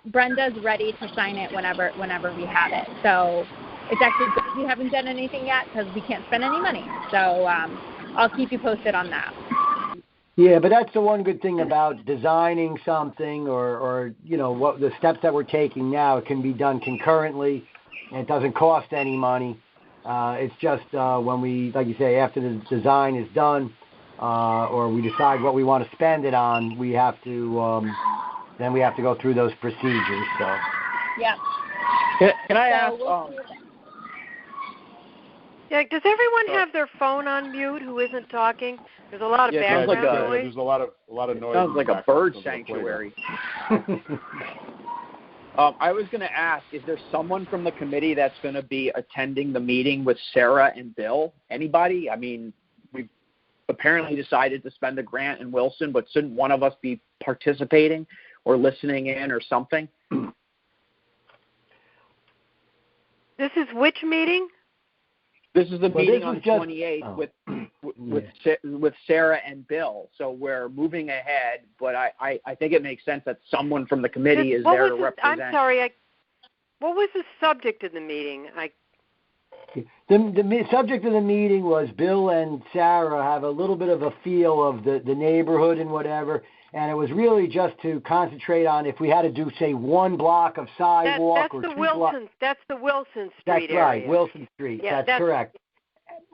Brenda's ready to sign it whenever we have it. So it's actually good we haven't done anything yet because we can't spend any money. So I'll keep you posted on that. Yeah, but that's the one good thing about designing something or what the steps that we're taking now. It can be done concurrently, and it doesn't cost any money. It's just when we, like you say, after the design is done or we decide what we want to spend it on, we have to then we have to go through those procedures. So. Yeah. Can I ask? Yeah, does everyone have their phone on mute who isn't talking? There's a lot of background noise. There's a lot of noise. Sounds like a bird sanctuary. I was going to ask, is there someone from the committee that's going to be attending the meeting with Sarah and Bill? Anybody? I mean, we've apparently decided to spend a grant in Wilson, but shouldn't one of us be participating or listening in or something? This is which meeting? This is the meeting on the 28th with Sarah and Bill. So we're moving ahead, but I think it makes sense that someone from the committee is there to represent. I'm sorry. What was the subject of the meeting? The subject of the meeting was Bill and Sarah have a little bit of a feel of the neighborhood and whatever, and it was really just to concentrate on if we had to do, say, one block of sidewalk or two blocks. That's the Wilson Street area. That's right, Wilson Street. Yeah, that's correct.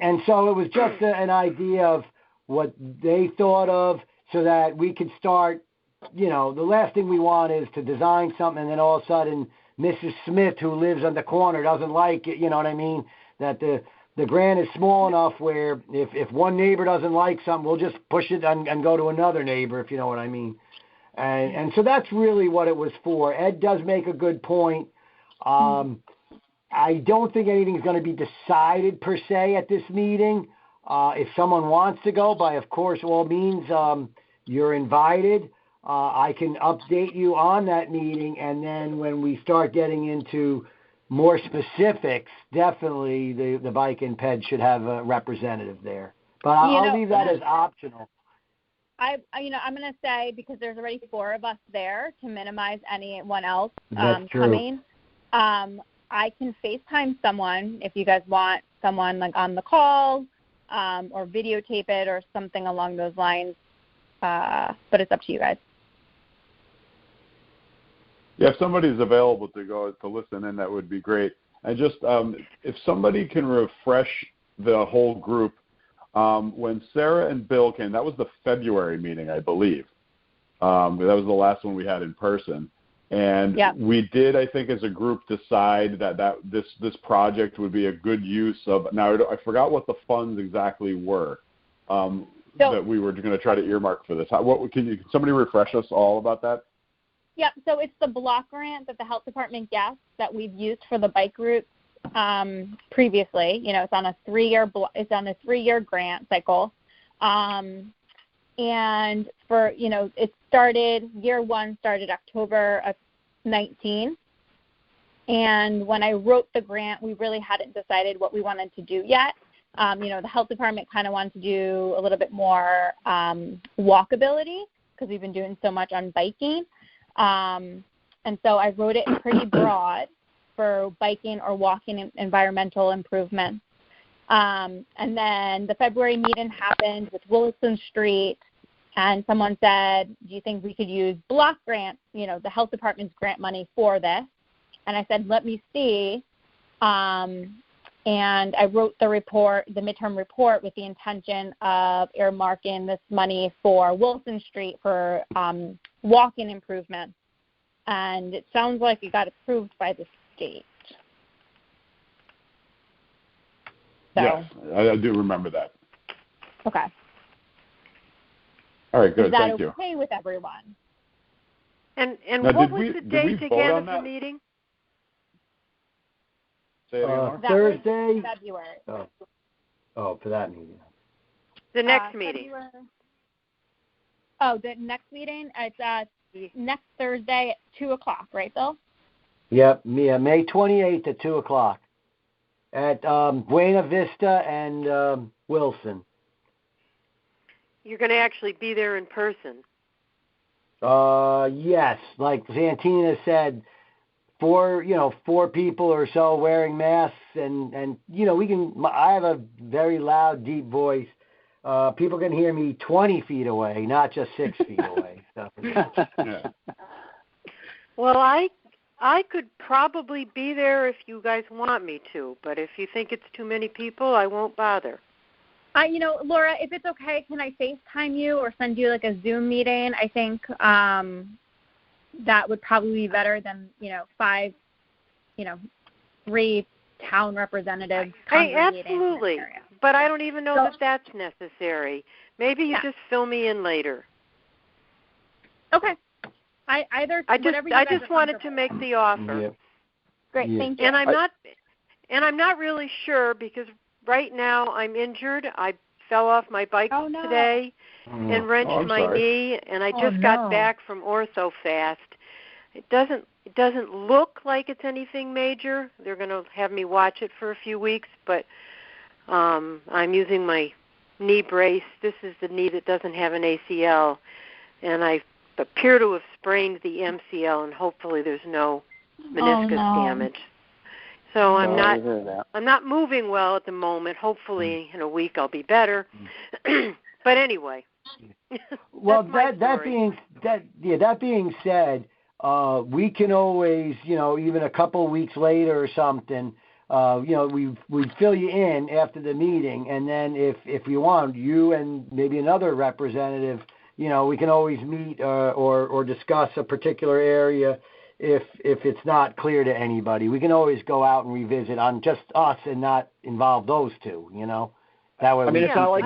And so it was just an idea of what they thought of so that we could start, the last thing we want is to design something and then all of a sudden Mrs. Smith, who lives on the corner, doesn't like it, you know what I mean? That the grant is small enough where if one neighbor doesn't like something, we'll just push it and go to another neighbor, if you know what I mean. And so that's really what it was for. Ed does make a good point. I don't think anything's going to be decided per se at this meeting. If someone wants to go, by of course all means, you're invited. I can update you on that meeting, and then when we start getting into more specifics, definitely the Bike and Ped should have a representative there. But I'll leave that as optional. I'm going to say, because there's already 4 of us there, to minimize anyone else coming. I can FaceTime someone if you guys want someone like on the call or videotape it or something along those lines. But it's up to you guys. Yeah, if somebody's available to go to listen in, that would be great. And just if somebody can refresh the whole group, when Sarah and Bill came, that was the February meeting, I believe. That was the last one we had in person. And we did, I think, as a group decide that this project would be a good use of. Now, I forgot what the funds exactly were that we were going to try to earmark for this. Can somebody refresh us all about that? Yeah, so it's the block grant that the health department gets that we've used for the bike routes previously. It's on a 3-year grant cycle. And for, it started, year 1 started October of 19. And when I wrote the grant, we really hadn't decided what we wanted to do yet. The health department kind of wanted to do a little bit more walkability because we've been doing so much on biking. And so I wrote it pretty broad for biking or walking environmental improvements. And then the February meeting happened with Wilson Street, and someone said, do you think we could use block grants, the health department's grant money for this? And I said, let me see. And I wrote the midterm report with the intention of earmarking this money for Wilson Street for walking improvements. And it sounds like it got approved by the state. So. Yes, I do remember that. Okay. All right, good. Thank you. Is that okay with everyone? And now, what was the date again of the meeting? Say it again. Thursday. February. Oh, for that meeting. The next meeting. The next meeting. It's next Thursday at 2:00, right, Bill? Yep, May 28th at 2:00 at Buena Vista and Wilson. You're going to actually be there in person. Yes, like Santina said, four people or so wearing masks, and I have a very loud, deep voice. People can hear me 20 feet away, not just 6 feet away. So. Yeah. Well, I could probably be there if you guys want me to, but if you think it's too many people, I won't bother. Laura, if it's okay, can I FaceTime you or send you like a Zoom meeting? I think that would probably be better than 3 town representatives. Absolutely, but I don't even know that that's necessary. Maybe you just fill me in later. Okay. I just wanted to make the offer. Yeah. Great, yeah. thank you. And I'm not really sure because right now I'm injured. I fell off my bike today and wrenched my knee, and I just got back from ortho fast. It doesn't look like it's anything major. They're going to have me watch it for a few weeks, but I'm using my knee brace. This is the knee that doesn't have an ACL, and I appear to have sprained the MCL, and hopefully there's no meniscus damage. So I'm not moving well at the moment. Hopefully in a week I'll be better. But anyway. Well, that being said, we can always, even a couple of weeks later or something, we'd fill you in after the meeting, and then if you want, you and maybe another representative, we can always meet or discuss a particular area. If it's not clear to anybody, we can always go out and revisit on just us and not involve those two. That way. It's not like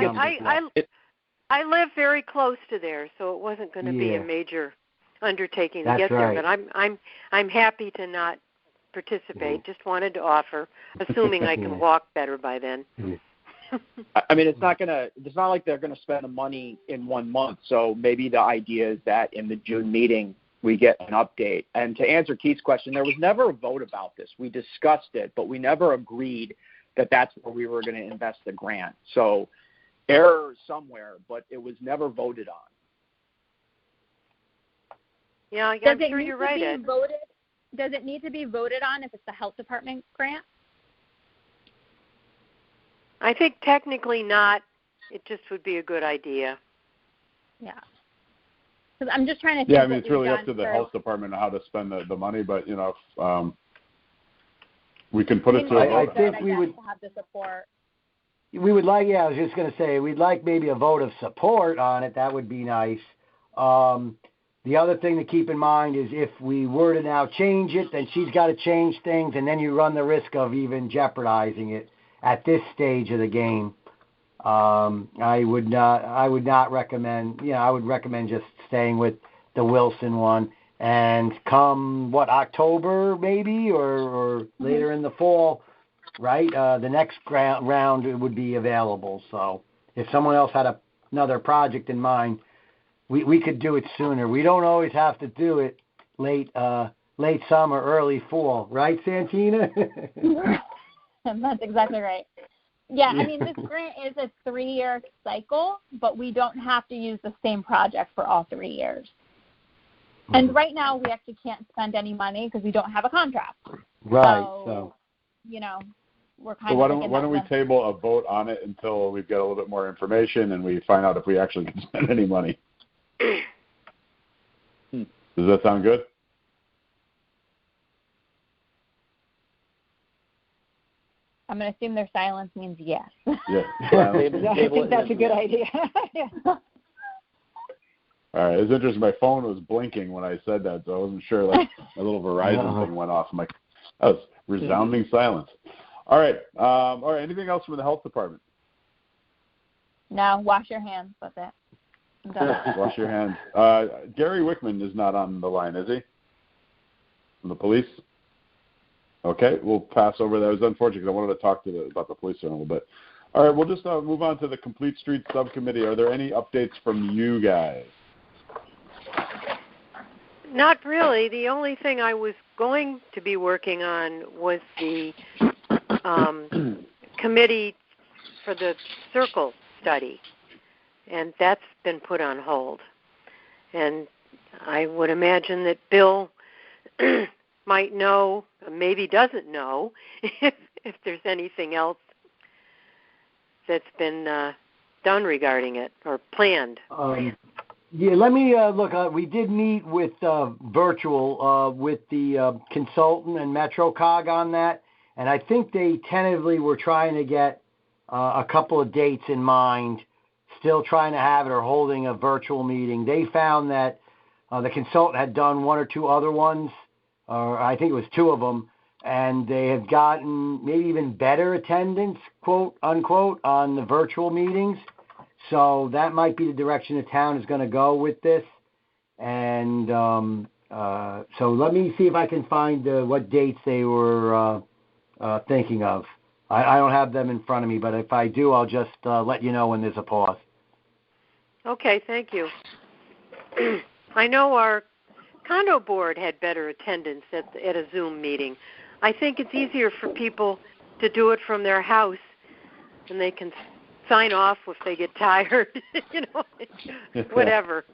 I live very close to there, so it wasn't going to be a major undertaking to get there. But I'm happy to not participate. Just wanted to offer, assuming I can walk better by then. It's not like they're gonna spend the money in 1 month. So maybe the idea is that in the June meeting we get an update. And to answer Keith's question, there was never a vote about this. We discussed it, but we never agreed that that's where we were going to invest the grant. So error somewhere, but it was never voted on. Yeah, I'm sure you're right, Ed. Does it need to be voted on if it's the health department grant? I think technically not. It just would be a good idea. Yeah. Because I'm just trying to think. Yeah, it's really up to the health department on how to spend the money, but we can put it to a vote. I think we would have the support. We would like. Yeah, I was just going to say we'd like maybe a vote of support on it. That would be nice. The other thing to keep in mind is if we were to now change it, then she's got to change things, and then you run the risk of even jeopardizing it at this stage of the game. I would not recommend. I would recommend just staying with the Wilson one, and come October maybe or later in the fall, right? The next round would be available. So if someone else had another project in mind, we could do it sooner. We don't always have to do it late summer, early fall, right, Santina? That's exactly right. Yeah, this grant is a 3-year cycle, but we don't have to use the same project for all 3 years. And right now, we actually can't spend any money because we don't have a contract. Right. So we're kind of. So why don't we table a vote on it until we get a little bit more information and we find out if we actually can spend any money? Does that sound good? I'm going to assume their silence means yes. Yes. I think that's a good idea. Yeah. All right. It's interesting. My phone was blinking when I said that, so I wasn't sure. Like a little Verizon thing went off. I'm like, that was resounding silence. All right. Anything else from the health department? No. Wash your hands. That's it. I'm done. Wash your hands. Gary Wickman is not on the line, is he? From the police? Okay, we'll pass over that. It was unfortunate because I wanted to talk about the police in a little bit. All right, we'll just move on to the Complete Streets Subcommittee. Are there any updates from you guys? Not really. The only thing I was going to be working on was the committee for the circle study, and that's been put on hold. And I would imagine that Bill might know, maybe doesn't know, if there's anything else that's been done regarding it or planned. Yeah, let me look. We did meet with virtual with the consultant and MetroCog on that, and I think they tentatively were trying to get a couple of dates in mind, still trying to have it or holding a virtual meeting. They found that the consultant had done one or two other ones, or I think it was two of them, and they have gotten maybe even better attendance, quote unquote, on the virtual meetings. So that might be the direction the town is going to go with this. And so let me see if I can find what dates they were thinking of. I don't have them in front of me, but if I do, I'll just let you know when there's a pause. Okay, thank you. I know our condo board had better attendance at a Zoom meeting. I think it's easier for people to do it from their house, and they can sign off if they get tired, whatever.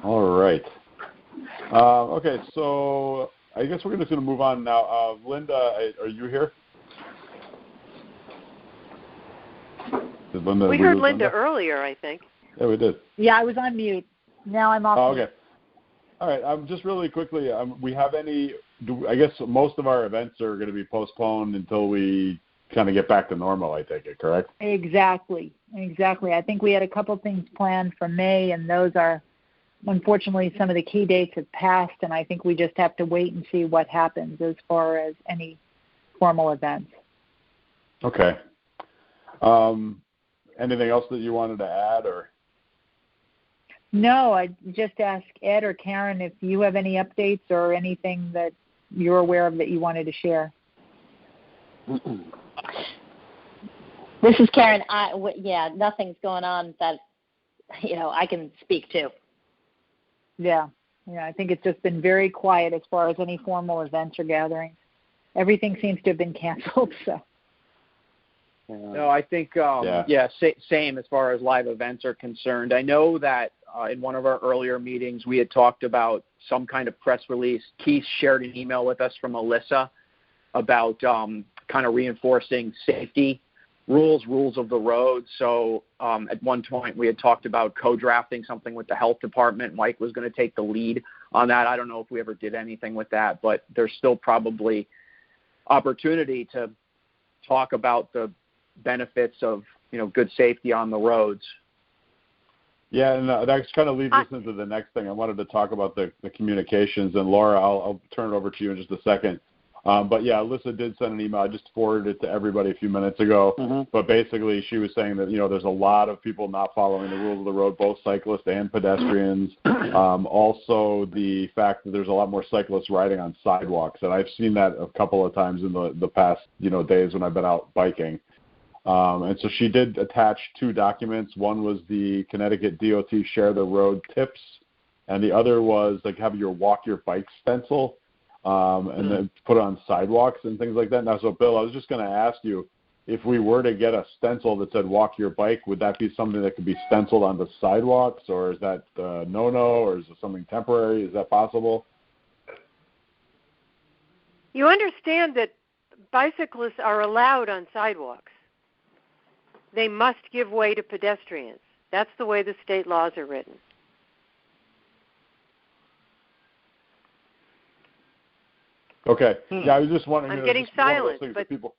All right. Okay, so I guess we're just going to move on now. Linda, are you here? We heard Linda earlier, I think. Yeah, we did. Yeah, I was on mute. Now I'm off. Oh, okay. All right. Just really quickly, we have any? I guess most of our events are going to be postponed until we kind of get back to normal. I take it, correct? Exactly. I think we had a couple things planned for May, and those are, unfortunately, some of the key dates have passed, and I think we just have to wait and see what happens as far as any formal events. Okay. Anything else that you wanted to add, or? No, I just ask Ed or Karen if you have any updates or anything that you're aware of that you wanted to share. This is Karen. Nothing's going on that I can speak to. Yeah, I think it's just been very quiet as far as any formal events or gatherings. Everything seems to have been canceled. So. No, I think same as far as live events are concerned. I know that in one of our earlier meetings we had talked about some kind of press release. Keith shared an email with us from Alyssa about kind of reinforcing safety rules of the road. So at one point we had talked about co-drafting something with the health department. Mike was going to take the lead on that. I don't know if we ever did anything with that, but there's still probably opportunity to talk about the benefits of good safety on the roads. Yeah, and that kind of leads us into the next thing. I wanted to talk about the communications, and Laura, I'll turn it over to you in just a second. But yeah, Alyssa did send an email. I just forwarded it to everybody a few minutes ago. Mm-hmm. But basically, she was saying that there's a lot of people not following the rules of the road, both cyclists and pedestrians. Also, the fact that there's a lot more cyclists riding on sidewalks, and I've seen that a couple of times in the past days when I've been out biking. And so she did attach two documents. One was the Connecticut DOT Share the Road tips, and the other was have your walk your bike stencil, and then put it on sidewalks and things like that. Now, so Bill, I was just going to ask you, if we were to get a stencil that said walk your bike, would that be something that could be stenciled on the sidewalks, or is that no-no, or is it something temporary? Is that possible? You understand that bicyclists are allowed on sidewalks. They must give way to pedestrians. That's the way the state laws are written. Okay. Yeah, I was just wondering. I'm getting silent, but people.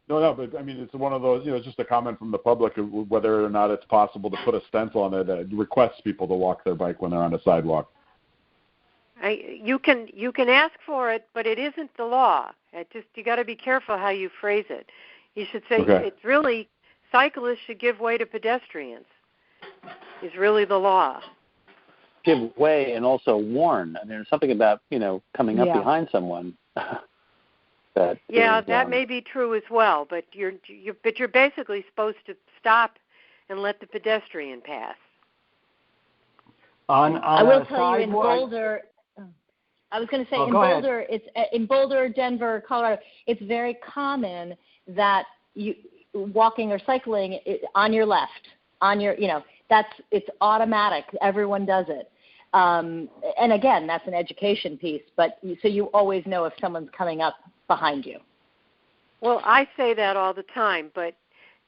No, but I mean, it's one of those. It's just a comment from the public of whether or not it's possible to put a stencil on there that requests people to walk their bike when they're on a sidewalk. You can ask for it, but it isn't the law. You got to be careful how you phrase it. You should say it's really. Cyclists should give way to pedestrians is really the law. Give way and also warn. I mean, there's something about, coming up behind someone. That may be true as well, but you're basically supposed to stop and let the pedestrian pass. I will tell you in Boulder, I was going to say Boulder, it's in Boulder, Denver, Colorado, it's very common that you walking or cycling on your left, it's automatic. Everyone does it. And again, that's an education piece, but so you always know if someone's coming up behind you. Well, I say that all the time, but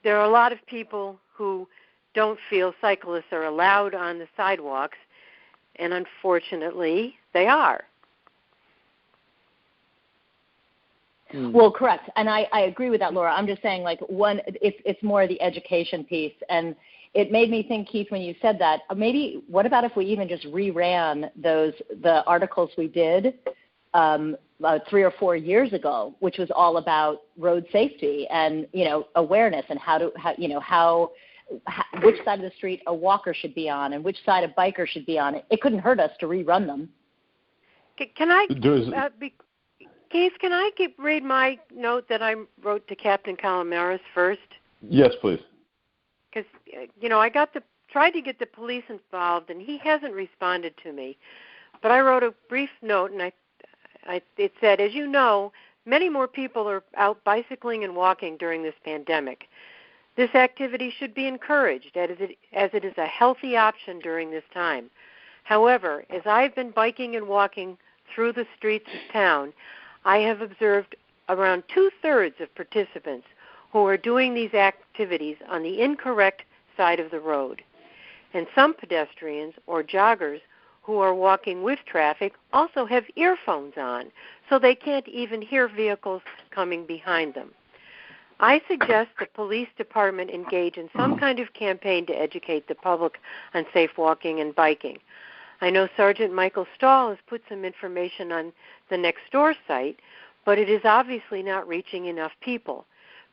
there are a lot of people who don't feel cyclists are allowed on the sidewalks, and unfortunately, they are. Well, correct, and I agree with that, Laura. I'm just saying, like, it's more the education piece, and it made me think, Keith, when you said that, maybe what about if we even just reran the articles we did 3 or 4 years ago, which was all about road safety and, awareness and which side of the street a walker should be on and which side a biker should be on. It couldn't hurt us to rerun them. Can I, Keith, can I read my note that I wrote to Captain Calamaris first? Yes, please. Because, I tried to get the police involved, and he hasn't responded to me. But I wrote a brief note, and it said, as you know, many more people are out bicycling and walking during this pandemic. This activity should be encouraged, as it is a healthy option during this time. However, as I've been biking and walking through the streets of town, I have observed around 2/3 of participants who are doing these activities on the incorrect side of the road. And some pedestrians or joggers who are walking with traffic also have earphones on, so they can't even hear vehicles coming behind them. I suggest the police department engage in some kind of campaign to educate the public on safe walking and biking. I know Sergeant Michael Stahl has put some information on the Nextdoor site, but it is obviously not reaching enough people.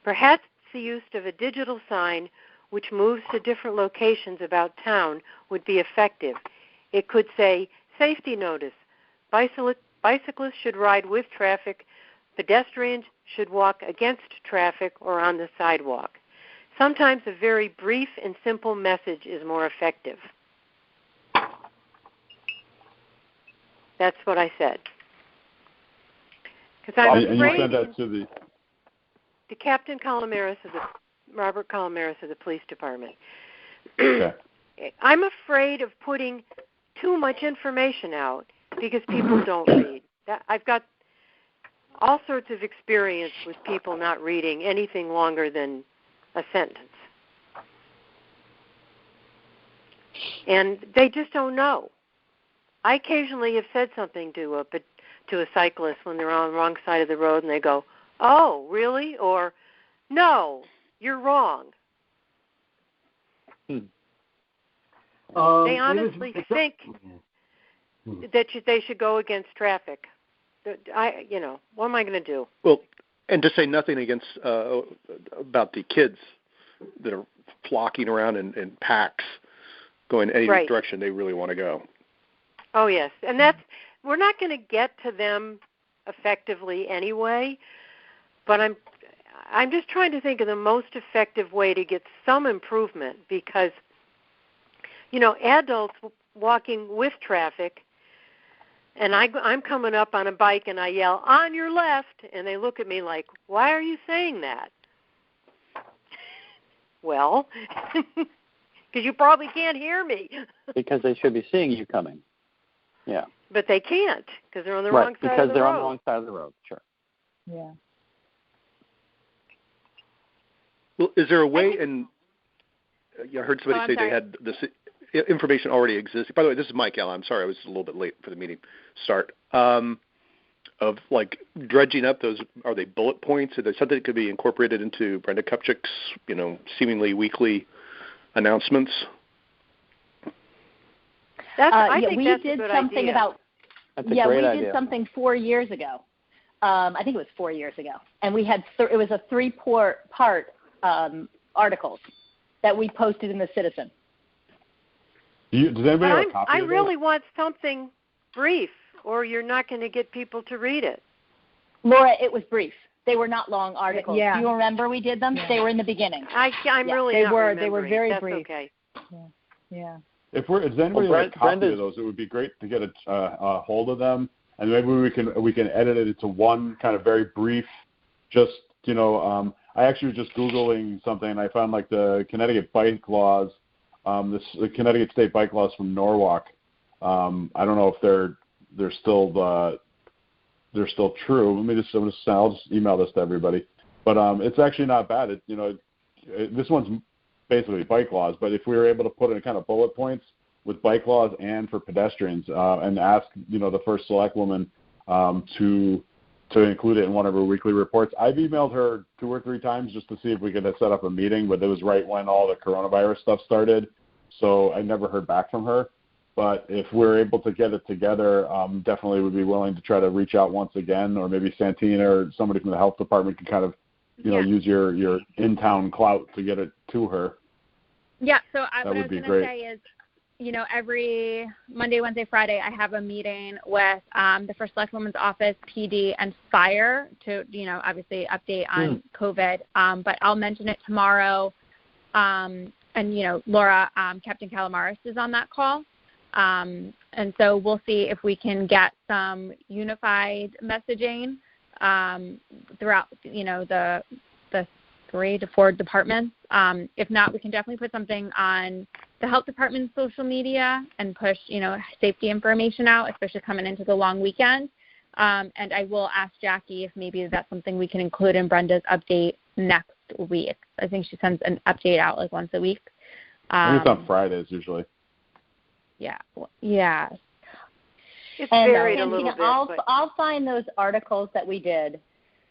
Perhaps the use of a digital sign which moves to different locations about town would be effective. It could say, safety notice, bicyclists should ride with traffic, pedestrians should walk against traffic or on the sidewalk. Sometimes a very brief and simple message is more effective. That's what I said. Because I'm afraid you said that to Captain Calamaris Robert Calamaris of the police department. Okay. I'm afraid of putting too much information out because people don't read. I've got all sorts of experience with people not reading anything longer than a sentence. And they just don't know. I occasionally have said something to a cyclist when they're on the wrong side of the road and they go, "Oh, really?" or "No, you're wrong." They honestly think that they should go against traffic. What am I going to do? Well, and to say nothing against about the kids that are flocking around in packs, going any direction they really want to go. Oh yes, and we're not going to get to them effectively anyway. But I'm just trying to think of the most effective way to get some improvement because, adults walking with traffic, and I'm coming up on a bike and I yell, "On your left," and they look at me like, "Why are you saying that?" Well, because you probably can't hear me. Because they should be seeing you coming. Yeah. But they can't because they're on the wrong side of the road. Because they're on the wrong side of the road, sure. Yeah. Well, is there a way, and I heard somebody say they had this information already existing. By the way, this is Mike Allen. I'm sorry, I was a little bit late for the meeting start. Of like dredging up those, are they bullet points? Is there something that could be incorporated into Brenda Kupchik's, seemingly weekly announcements? I think that's a good idea. That's a great idea. We did something 4 years ago. I think it was 4 years ago, and we had it was a 3-part articles that we posted in the Citizen. Does anybody have a copy I of really want something brief, or you're not going to get people to read it. Laura, it was brief. They were not long articles. Yeah. Do you remember we did them? Yeah. They were in the beginning. I'm really they not were. remembering. They were very That's brief. Okay. Yeah. If anybody has a copy of those, it would be great to get a hold of them, and maybe we can edit it into one kind of very brief. Just I actually was just Googling something, and I found like the Connecticut bike laws the Connecticut State bike laws from Norwalk. I don't know if they're still true. I'll just email this to everybody. But it's actually not bad. This one's basically bike laws. But if we were able to put in kind of bullet points with bike laws and for pedestrians, and ask the first select woman to include it in one of her weekly reports. I've emailed her 2 or 3 times just to see if we could set up a meeting, but it was right when all the coronavirus stuff started, so I never heard back from her. But if we're able to get it together, definitely would be willing to try to reach out once again, or maybe Santina or somebody from the health department can kind of, use your in-town clout to get it to her. Yeah, so what I was going to say is, every Monday, Wednesday, Friday, I have a meeting with the First Select Women's Office, PD, and Fire to, obviously update on COVID. But I'll mention it tomorrow. And, Laura, Captain Calamaris is on that call. And so we'll see if we can get some unified messaging throughout, the 3 to 4 departments. If not, we can definitely put something on the health department's social media and push, safety information out, especially coming into the long weekend. And I will ask Jackie if maybe that's something we can include in Brenda's update next week. I think she sends an update out like once a week. I think it's on Fridays usually. Yeah. Yeah. It's varied a little bit. I'll find those articles that we did.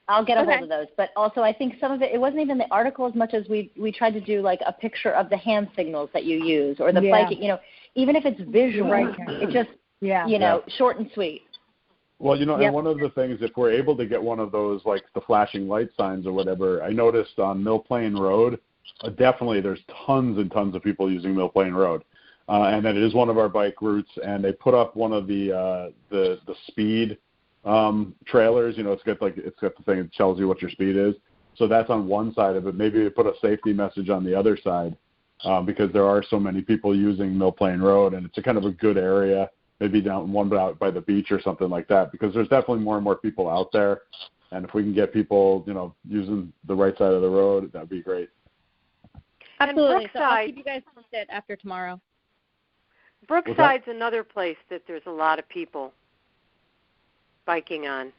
I'll get a hold of those. But also I think some of it wasn't even the article as much as we tried to do like a picture of the hand signals that you use or the bike, even if it's visual, it's just, short and sweet. Well, and one of the things, if we're able to get one of those, like the flashing light signs or whatever, I noticed on Mill Plain Road, definitely there's tons and tons of people using Mill Plain Road. And then it is one of our bike routes, and they put up one of the speed trailers. It's got the thing that tells you what your speed is. So that's on one side of it. Maybe they put a safety message on the other side, because there are so many people using Mill Plain Road, and it's a kind of a good area. Maybe out by the beach or something like that, because there's definitely more and more people out there. And if we can get people, using the right side of the road, that'd be great. Absolutely. So I'll keep you guys posted after tomorrow. Brookside's another place that there's a lot of people biking on.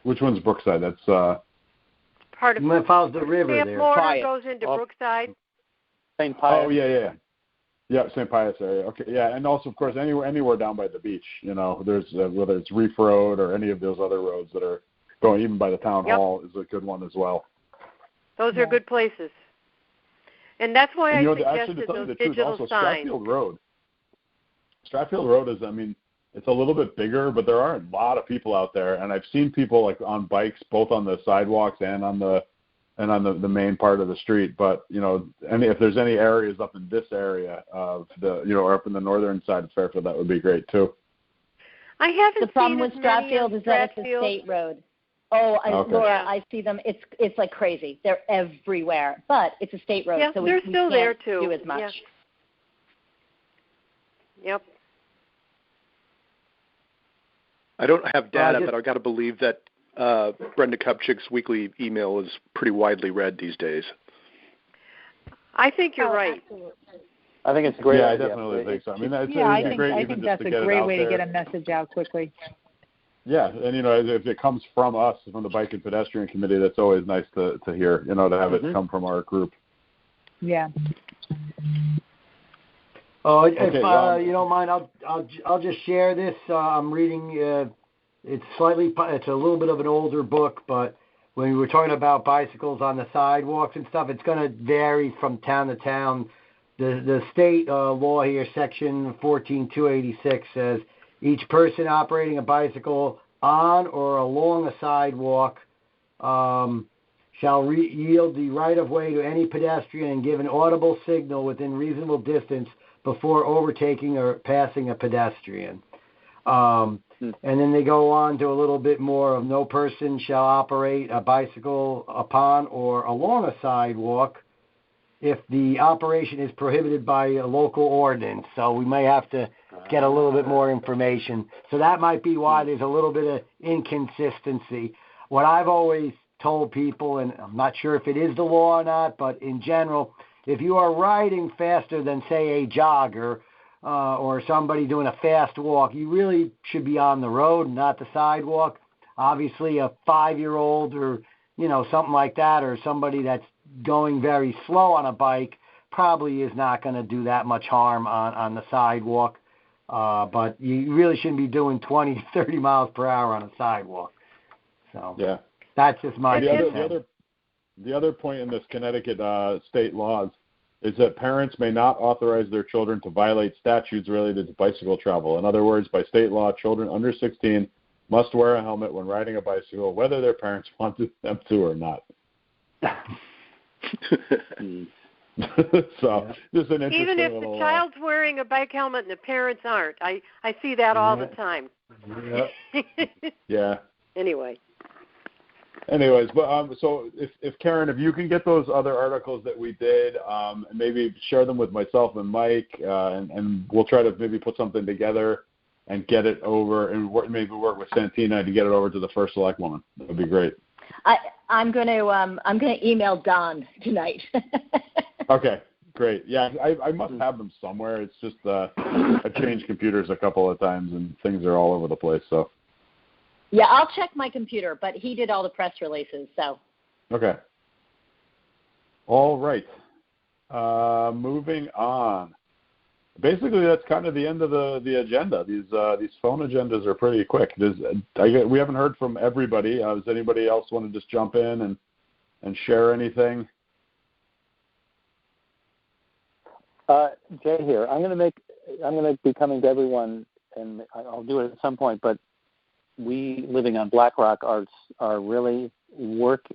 Which one's Brookside? That's part of it. Follows the river Camp there. Florida goes into Brookside. St. Pius. Oh yeah, St. Pius area. Okay, yeah, and also of course anywhere down by the beach. There's whether it's Reef Road or any of those other roads that are going even by the town hall is a good one as well. Those are good places, and that's why I suggested those digital signs. Stratfield Road is, it's a little bit bigger, but there are a lot of people out there, and I've seen people like on bikes, both on the sidewalks and on the main part of the street. But if there's any areas up in this area of or up in the northern side of Fairfield, that would be great too. I haven't. The problem with Stratfield is that it's a state road. Oh, Laura, I see them. It's like crazy. They're everywhere, but it's a state road, so we still can't there too. do as much. Yeah. Yep. I don't have data, but I've got to believe that Brenda Kupchik's weekly email is pretty widely read these days. I think you're right. Absolutely. I think it's a great idea. I definitely think so. I think that's a great way to get a message out quickly. Yeah, and if it comes from us, from the Bike and Pedestrian Committee, that's always nice to hear. To have it come from our group. Yeah. Oh, if you don't mind, I'll just share this. I'm reading. It's a little bit of an older book, but when we were talking about bicycles on the sidewalks and stuff, it's going to vary from town to town. The state law here, Section 14286, says each person operating a bicycle on or along a sidewalk shall yield the right of way to any pedestrian and give an audible signal within reasonable distance before overtaking or passing a pedestrian. And then they go on to a little bit more of no person shall operate a bicycle upon or along a sidewalk if the operation is prohibited by a local ordinance. So we may have to get a little bit more information. So that might be why there's a little bit of inconsistency. What I've always told people, and I'm not sure if it is the law or not, but in general, if you are riding faster than, say, a jogger or somebody doing a fast walk, you really should be on the road, not the sidewalk. Obviously, a 5-year-old or, something like that, or somebody that's going very slow on a bike probably is not going to do that much harm on the sidewalk. But you really shouldn't be doing 20, 30 miles per hour on a sidewalk. So yeah, that's just my opinion. The other point in this Connecticut state laws is that parents may not authorize their children to violate statutes related to bicycle travel. In other words, by state law, children under 16 must wear a helmet when riding a bicycle, whether their parents want them to or not. So, just an interesting even if little, the child's wearing a bike helmet and the parents aren't. I see that all the time. Yeah. Yeah. Anyway. Anyways, but so if Karen, if you can get those other articles that we did, and maybe share them with myself and Mike, and we'll try to maybe put something together and get it over, and maybe work with Santina to get it over to the first select woman. That would be great. I'm gonna email Don tonight. Okay, great. Yeah, I must have them somewhere. It's just I changed computers a couple of times and things are all over the place. So. Yeah, I'll check my computer, but he did all the press releases, so. Okay. All right. Moving on. Basically, that's kind of the end of the agenda. These phone agendas are pretty quick. We haven't heard from everybody. Does anybody else want to just jump in and share anything? Jay here. I'm going to be coming to everyone, and I'll do it at some point. But we living on Black Rock are really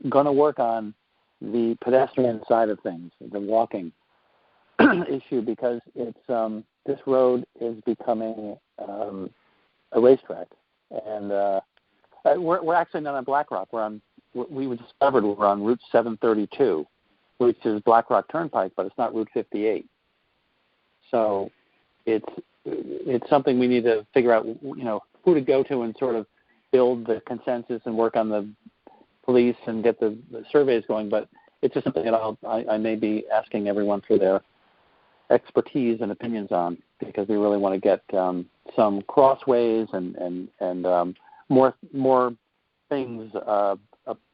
going to work on the pedestrian side of things, the walking issue, because it's this road is becoming a racetrack, and we're actually not on Black Rock. We discovered we're on Route 732, which is Black Rock Turnpike, but it's not Route 58. So it's something we need to figure out, who to go to and sort of build the consensus and work on the police and get the surveys going. But it's just something that I may be asking everyone for their expertise and opinions on, because we really want to get some crossways and more things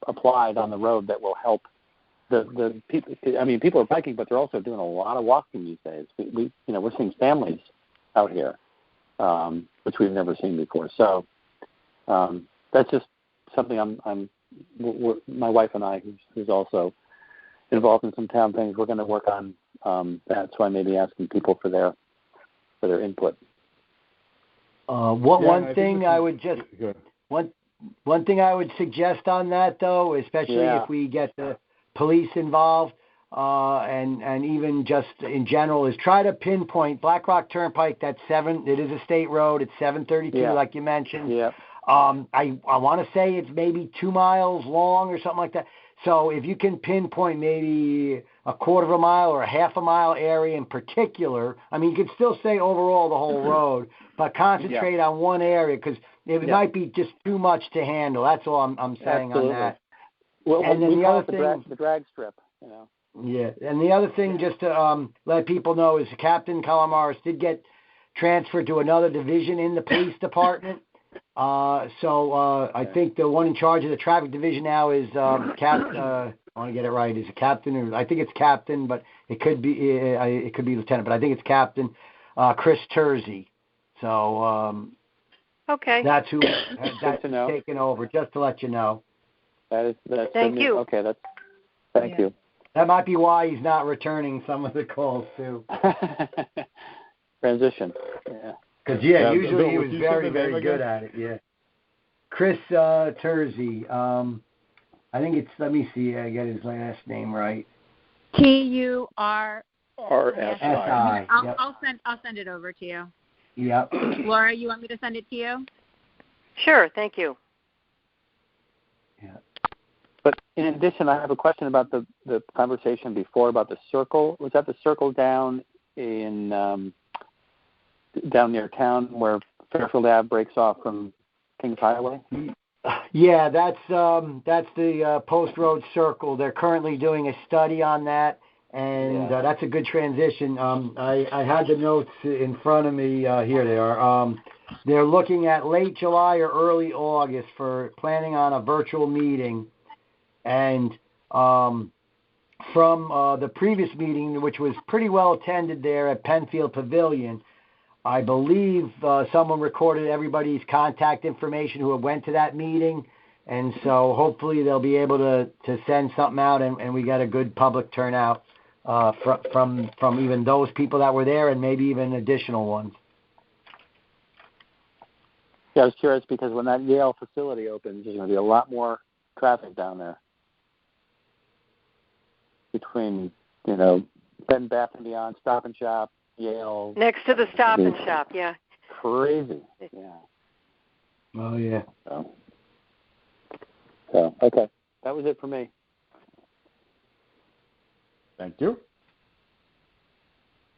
applied on the road that will help the people. I mean, people are biking, but they're also doing a lot of walking these days. We're seeing families out here, which we've never seen before. So that's just something my wife and I, who's also involved in some town things, we're going to work on that. So I may be asking people for their input. One thing I would suggest on that, though, especially if we get the police involved, and even just in general, is try to pinpoint Black Rock Turnpike. It is a state road. It's 732, like you mentioned. Yeah. I want to say it's maybe 2 miles long or something like that. So if you can pinpoint maybe a quarter of a mile or a half a mile area in particular, I mean, you could still say overall the whole road, but concentrate on one area, because it might be just too much to handle. That's all I'm saying. Absolutely. On that. Well, and then the other thing, the drag strip, Yeah, and the other thing, just to let people know, is Captain Calamaris did get transferred to another division in the police department. I think the one in charge of the traffic division now is I want to get it right. Is it captain? Or I think it's captain, but it could be lieutenant. But I think it's Captain Chris Tersey. So okay, that's who that's taken over. Just to let you know. That's thank you. Okay, thank you. That might be why he's not returning some of the calls too. Transition. Yeah. Because usually he was very, very good at it. Yeah. Chris Tersey. I think it's. Let me see. I get his last name right. TURSI. I'll send it over to you. Yep. Laura, you want me to send it to you? Sure. Thank you. Yeah. But in addition, I have a question about the conversation before about the circle. Was that the circle down in down near town where Fairfield Ave breaks off from Kings Highway? Yeah, that's the Post Road Circle. They're currently doing a study on that, And that's a good transition. I had the notes in front of me. Here they are. They're looking at late July or early August for planning on a virtual meeting. And from the previous meeting, which was pretty well attended there at Penfield Pavilion, I believe someone recorded everybody's contact information who went to that meeting. And so hopefully they'll be able to send something out, and we got a good public turnout from even those people that were there and maybe even additional ones. Yeah, I was curious because when that Yale facility opens, there's going to be a lot more traffic down there. Between, Bed and Bath & Beyond, Stop and Shop, Yale. Next to the Stop and Shop, yeah. Crazy, yeah. Oh, yeah. So, okay. That was it for me. Thank you.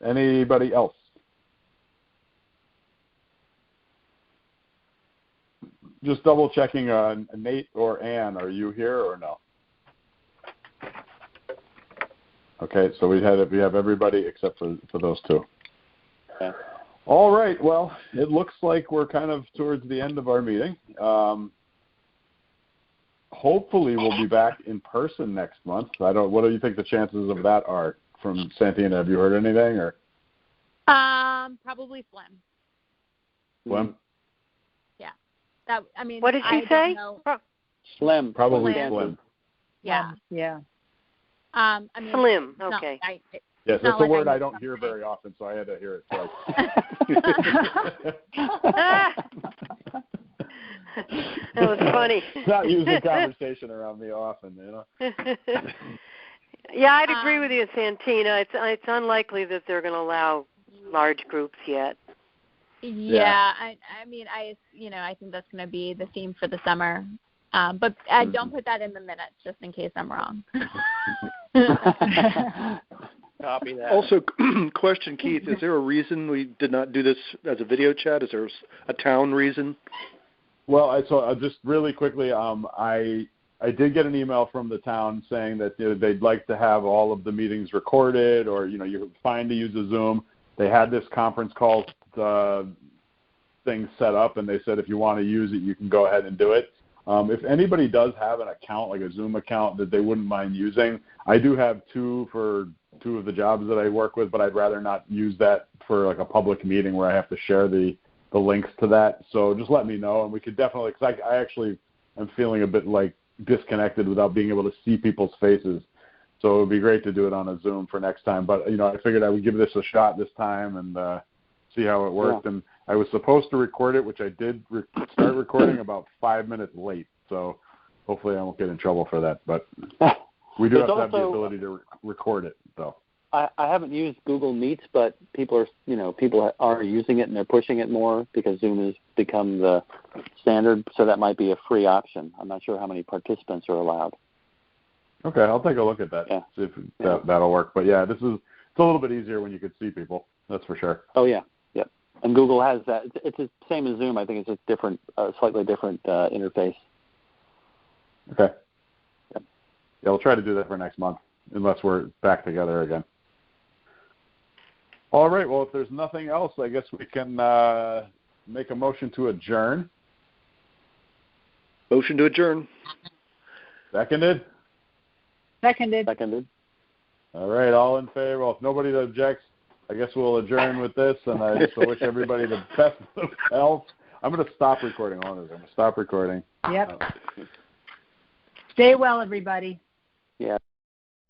Anybody else? Just double checking on Nate or Ann. Are you here or no? Okay, so we have everybody except for those two. Okay. All right. Well, it looks like we're kind of towards the end of our meeting. Hopefully, we'll be back in person next month. What do you think the chances of that are? From Santina, have you heard anything or? Probably slim. Slim. Yeah. What did she say? Slim. Probably slim. Yeah. Yeah. Slim. Okay. Yes, that's a word I don't hear very often, so I had to hear it twice. That was funny. It's not using conversation around me often, Yeah, I'd agree with you, Santina. It's unlikely that they're going to allow large groups yet. Yeah. I think that's going to be the theme for the summer. But don't put that in the minutes just in case I'm wrong. Copy that. Also, question, Keith, is there a reason we did not do this as a video chat? Is there a town reason? Well, so just really quickly, I did get an email from the town saying that they'd like to have all of the meetings recorded, or you're fine to use a Zoom. They had this conference call thing set up, and they said if you want to use it, you can go ahead and do it. If anybody does have an account, like a Zoom account, that they wouldn't mind using, I do have two for two of the jobs that I work with, but I'd rather not use that for like a public meeting where I have to share the links to that. So just let me know, and we could definitely, because I actually am feeling a bit like disconnected without being able to see people's faces. So it would be great to do it on a Zoom for next time. But, I figured I would give this a shot this time and see how it worked. Yeah. And I was supposed to record it, which I did start recording about 5 minutes late. So hopefully I won't get in trouble for that. But we do have to have the ability to record it, though. I haven't used Google Meets, but people are using it and they're pushing it more because Zoom has become the standard. So that might be a free option. I'm not sure how many participants are allowed. Okay, I'll take a look at that. Yeah. See if that'll work. But yeah, it's a little bit easier when you could see people. That's for sure. Oh yeah, yep. And Google has that. It's the same as Zoom. I think it's a different, slightly different interface. Okay. Yep. Yeah, we'll try to do that for next month, unless we're back together again. All right. Well, if there's nothing else, I guess we can make a motion to adjourn. Motion to adjourn. Seconded? Seconded. All right. All in favor? Well, if nobody objects, I guess we'll adjourn with this, and I just wish everybody the best of health. I'm going to stop recording. I'm going to stop recording. Yep. Stay well, everybody. Yeah.